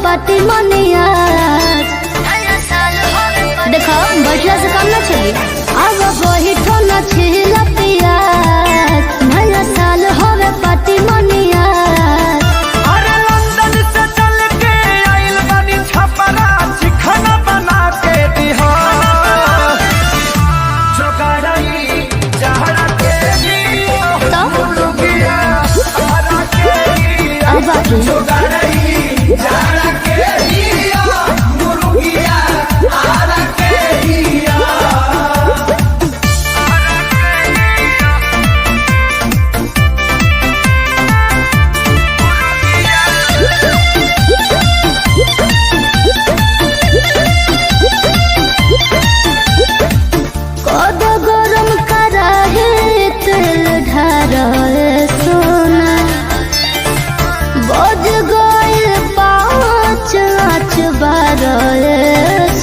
Party मनिया देखो बैठला से काम ना चली। अब वही ठोना छिला पिया नया साल होवे पार्टी मनिया। अरे लंदन से चल के आइल बानी छपरा चिकना बना के दिहा जोगाड़ई जहरा के तो मुर्गिया आरा के अब बाकी जोगाड़ई जहरा के मुर्गिया आरा के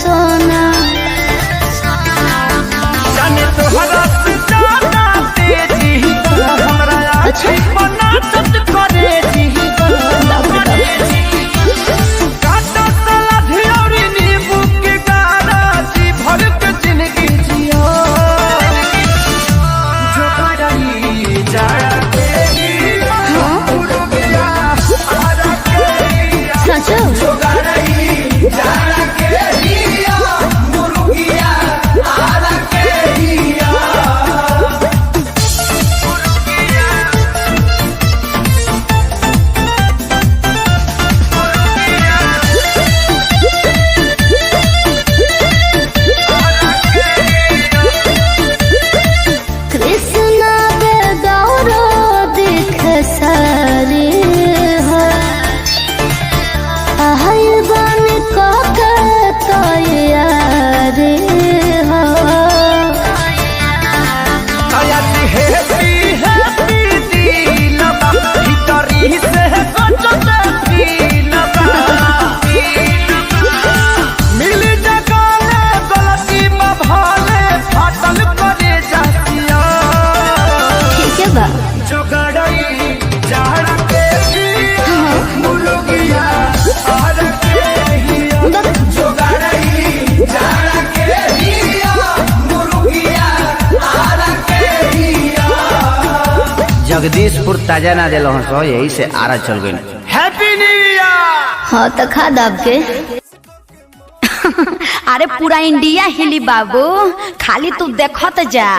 सोना जाने तोहरा से ज्यादा तेजी हमरा अच्छे बना सच करे जी काटा साला धियौरी नींबू के गारा जी भर के जिंदगी जियो जोगाड़ई जाड़ा के मुर्गिया आरा के सच जोगाड़ई जाड़ा के मुर्गिया आरा के कृष्णा दे दौरो दिख सारी हो आई बन को तैयारी हो। आयाती हैप्पी हैप्पी दिलबा भीतरी से गजब दिलबा मिली जगाले गलती में भाले फाटल करे जातिया ठीक है बा जोगाड़ई जाड़ा के मुर्गिया आरा के जोगाड़ई जाड़ा के मुर्गिया आरा के जगदीशपुर ताजा ना दिल सो यही से आरा चल गई। Happy new year. हाँ तो खा दाब के अरे पूरा इंडिया हिली बाबू, खाली तू देखत जा।